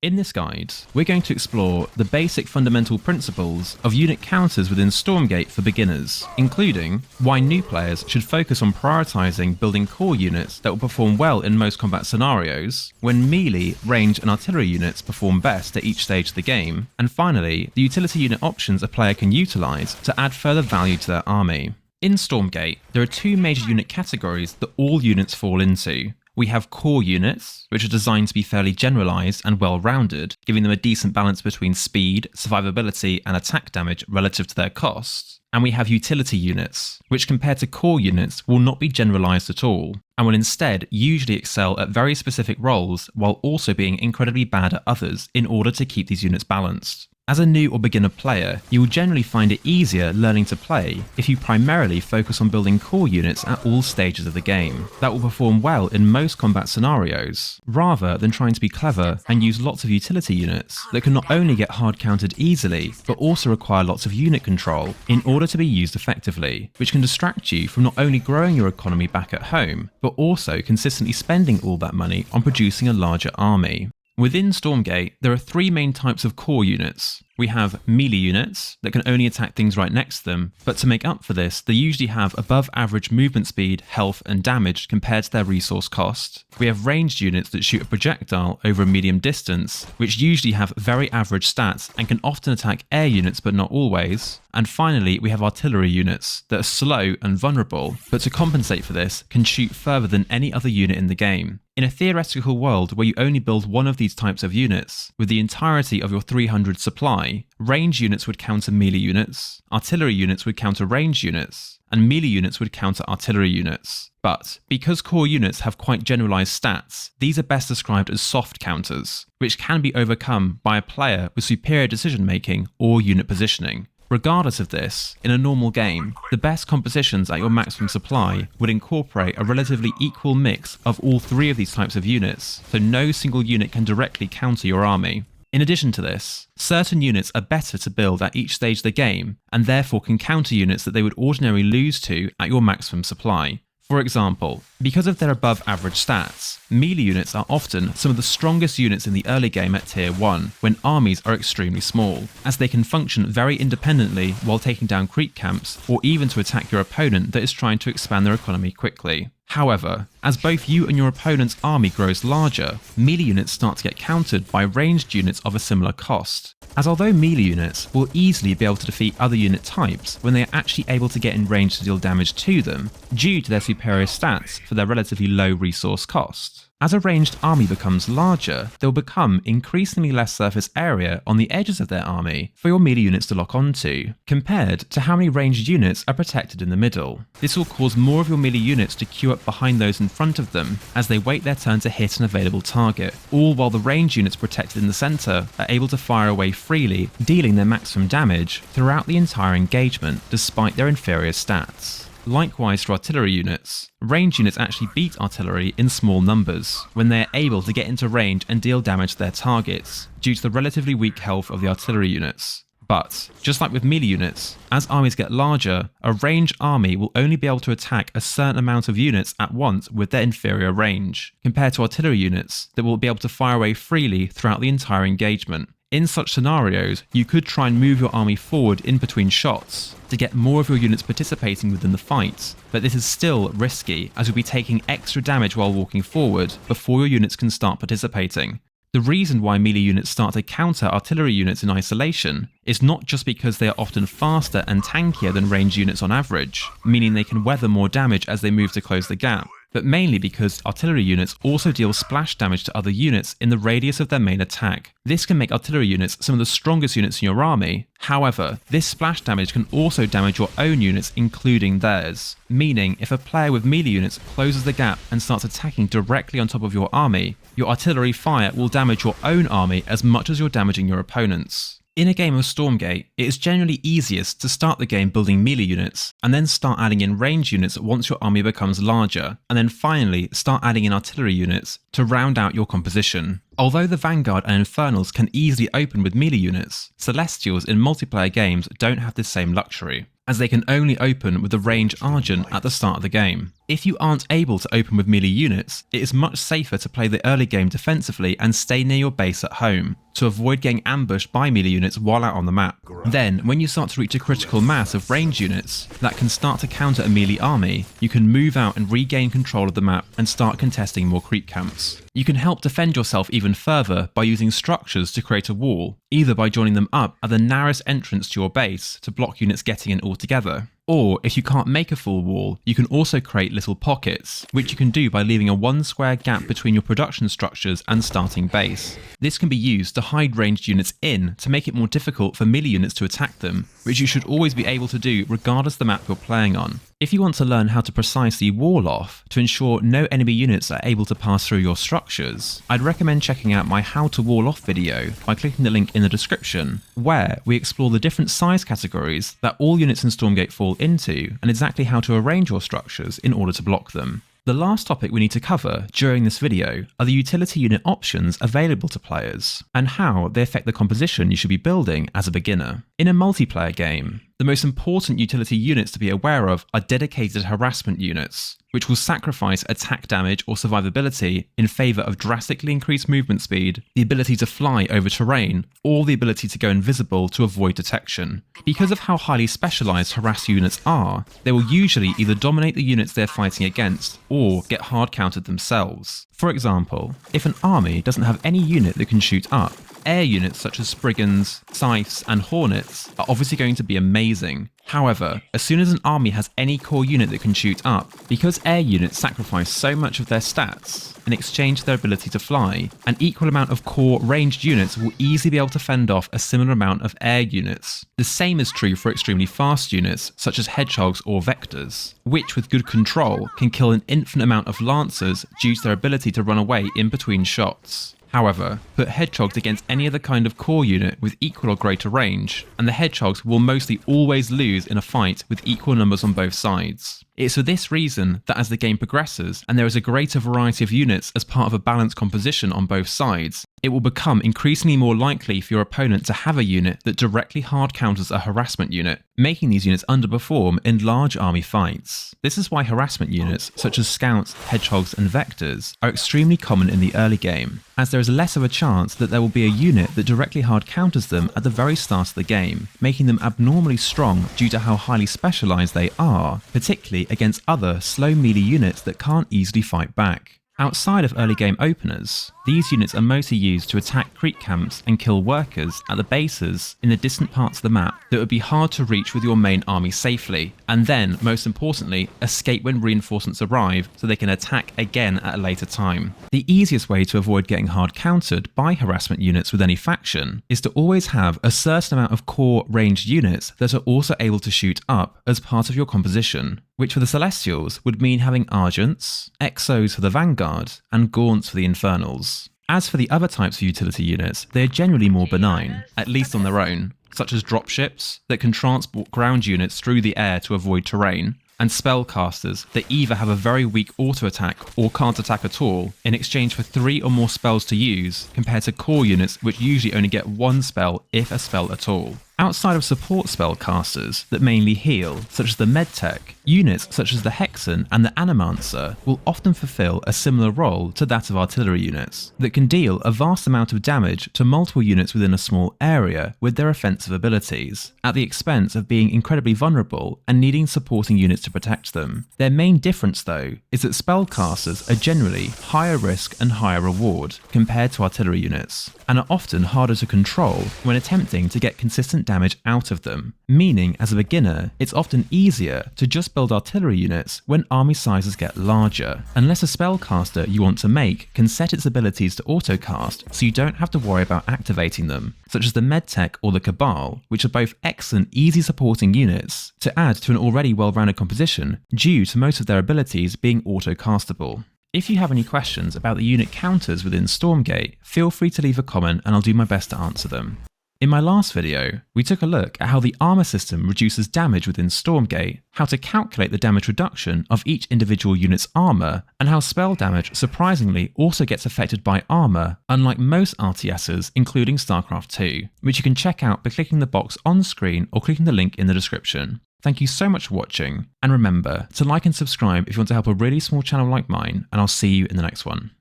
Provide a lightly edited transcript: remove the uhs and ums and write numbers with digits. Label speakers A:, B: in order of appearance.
A: In this guide, we're going to explore the basic fundamental principles of unit counters within Stormgate for beginners, including why new players should focus on prioritising building core units that will perform well in most combat scenarios, when melee, range and artillery units perform best at each stage of the game, and finally, the utility unit options a player can utilise to add further value to their army. In Stormgate, there are two major unit categories that all units fall into. We have core units, which are designed to be fairly generalised and well-rounded, giving them a decent balance between speed, survivability and attack damage relative to their costs. And we have utility units, which compared to core units will not be generalised at all, and will instead usually excel at very specific roles while also being incredibly bad at others in order to keep these units balanced. As a new or beginner player, you will generally find it easier learning to play if you primarily focus on building core units at all stages of the game that will perform well in most combat scenarios, rather than trying to be clever and use lots of utility units that can not only get hard countered easily, but also require lots of unit control in order to be used effectively, which can distract you from not only growing your economy back at home, but also consistently spending all that money on producing a larger army. Within Stormgate, there are three main types of core units. We have melee units that can only attack things right next to them, but to make up for this, they usually have above average movement speed, health and damage compared to their resource cost. We have ranged units that shoot a projectile over a medium distance, which usually have very average stats and can often attack air units but not always. And finally, we have artillery units that are slow and vulnerable, but to compensate for this, can shoot further than any other unit in the game. In a theoretical world where you only build one of these types of units, with the entirety of your 300 supply, range units would counter melee units, artillery units would counter range units, and melee units would counter artillery units. But, because core units have quite generalised stats, these are best described as soft counters, which can be overcome by a player with superior decision making or unit positioning. Regardless of this, in a normal game, the best compositions at your maximum supply would incorporate a relatively equal mix of all three of these types of units, so no single unit can directly counter your army. In addition to this, certain units are better to build at each stage of the game, and therefore can counter units that they would ordinarily lose to at your maximum supply. For example, because of their above average stats, melee units are often some of the strongest units in the early game at tier 1, when armies are extremely small, as they can function very independently while taking down creep camps, or even to attack your opponent that is trying to expand their economy quickly. However, as both you and your opponent's army grows larger, melee units start to get countered by ranged units of a similar cost. As although melee units will easily be able to defeat other unit types when they are actually able to get in range to deal damage to them, due to their superior stats for their relatively low resource cost. As a ranged army becomes larger, there will become increasingly less surface area on the edges of their army for your melee units to lock onto, compared to how many ranged units are protected in the middle. This will cause more of your melee units to queue up behind those in front of them as they wait their turn to hit an available target, all while the ranged units protected in the centre are able to fire away freely, dealing their maximum damage throughout the entire engagement despite their inferior stats. Likewise for artillery units, range units actually beat artillery in small numbers when they are able to get into range and deal damage to their targets, due to the relatively weak health of the artillery units. But, just like with melee units, as armies get larger, a ranged army will only be able to attack a certain amount of units at once with their inferior range, compared to artillery units that will be able to fire away freely throughout the entire engagement. In such scenarios, you could try and move your army forward in between shots to get more of your units participating within the fight, but this is still risky as you'll be taking extra damage while walking forward before your units can start participating. The reason why melee units start to counter artillery units in isolation is not just because they are often faster and tankier than ranged units on average, meaning they can weather more damage as they move to close the gap, but mainly because artillery units also deal splash damage to other units in the radius of their main attack. This can make artillery units some of the strongest units in your army. However, this splash damage can also damage your own units, including theirs, meaning if a player with melee units closes the gap and starts attacking directly on top of your army, your artillery fire will damage your own army as much as you're damaging your opponent's. In a game of Stormgate, it is generally easiest to start the game building melee units, and then start adding in range units once your army becomes larger, and then finally start adding in artillery units to round out your composition. Although the Vanguard and Infernals can easily open with melee units, Celestials in multiplayer games don't have this same luxury. as they can only open with the range Argent at the start of the game. If you aren't able to open with melee units, it is much safer to play the early game defensively and stay near your base at home, to avoid getting ambushed by melee units while out on the map. Then, when you start to reach a critical mass of range units that can start to counter a melee army, you can move out and regain control of the map and start contesting more creep camps. You can help defend yourself even further by using structures to create a wall, either by joining them up at the narrowest entrance to your base to block units getting in altogether. Or, if you can't make a full wall, you can also create little pockets, which you can do by leaving a 1 square gap between your production structures and starting base. This can be used to hide ranged units in to make it more difficult for melee units to attack them, which you should always be able to do regardless of the map you're playing on. If you want to learn how to precisely wall off to ensure no enemy units are able to pass through your structures, I'd recommend checking out my How to Wall Off video by clicking the link in the description, where we explore the different size categories that all units in Stormgate fall into and exactly how to arrange your structures in order to block them. The last topic we need to cover during this video are the utility unit options available to players, and how they affect the composition you should be building as a beginner. In a multiplayer game, the most important utility units to be aware of are dedicated harassment units, which will sacrifice attack damage or survivability in favour of drastically increased movement speed, the ability to fly over terrain, or the ability to go invisible to avoid detection. Because of how highly specialised harass units are, they will usually either dominate the units they're fighting against or get hard countered themselves. For example, if an army doesn't have any unit that can shoot up, air units such as Spriggans, Scythes and Hornets are obviously going to be amazing. However, as soon as an army has any core unit that can shoot up, because air units sacrifice so much of their stats in exchange for their ability to fly, an equal amount of core ranged units will easily be able to fend off a similar amount of air units. The same is true for extremely fast units such as hedgehogs or vectors, which with good control can kill an infinite amount of lancers due to their ability to run away in between shots. However, put hedgehogs against any other kind of core unit with equal or greater range, and the hedgehogs will mostly always lose in a fight with equal numbers on both sides. It's for this reason that as the game progresses and there is a greater variety of units as part of a balanced composition on both sides, it will become increasingly more likely for your opponent to have a unit that directly hard counters a harassment unit, making these units underperform in large army fights. This is why harassment units, such as scouts, hedgehogs and vectors, are extremely common in the early game, as there is less of a chance that there will be a unit that directly hard counters them at the very start of the game, making them abnormally strong due to how highly specialised they are, particularly against other slow melee units that can't easily fight back. Outside of early game openers, these units are mostly used to attack creep camps and kill workers at the bases in the distant parts of the map that would be hard to reach with your main army safely, and then, most importantly, escape when reinforcements arrive so they can attack again at a later time. The easiest way to avoid getting hard countered by harassment units with any faction is to always have a certain amount of core ranged units that are also able to shoot up as part of your composition, which for the Celestials would mean having Argents, Exos for the Vanguard, and Gaunts for the Infernals. As for the other types of utility units, they are generally more benign, at least on their own, such as dropships that can transport ground units through the air to avoid terrain, and spellcasters that either have a very weak auto attack or can't attack at all in exchange for 3 or more spells to use, compared to core units which usually only get 1 spell if a spell at all. Outside of support spellcasters that mainly heal, such as the Medtech, units such as the Hexen and the Animancer will often fulfill a similar role to that of artillery units, that can deal a vast amount of damage to multiple units within a small area with their offensive abilities, at the expense of being incredibly vulnerable and needing supporting units to protect them. Their main difference though is that spellcasters are generally higher risk and higher reward compared to artillery units, and are often harder to control when attempting to get consistent damage out of them, meaning as a beginner it's often easier to just build artillery units when army sizes get larger, unless a spellcaster you want to make can set its abilities to autocast so you don't have to worry about activating them, such as the Medtech or the Cabal, which are both excellent easy supporting units to add to an already well-rounded composition due to most of their abilities being autocastable. If you have any questions about the unit counters within Stormgate, feel free to leave a comment and I'll do my best to answer them. In my last video, we took a look at how the armour system reduces damage within Stormgate, how to calculate the damage reduction of each individual unit's armour, and how spell damage surprisingly also gets affected by armour, unlike most RTSs including StarCraft 2, which you can check out by clicking the box on screen or clicking the link in the description. Thank you so much for watching, and remember to like and subscribe if you want to help a really small channel like mine, and I'll see you in the next one.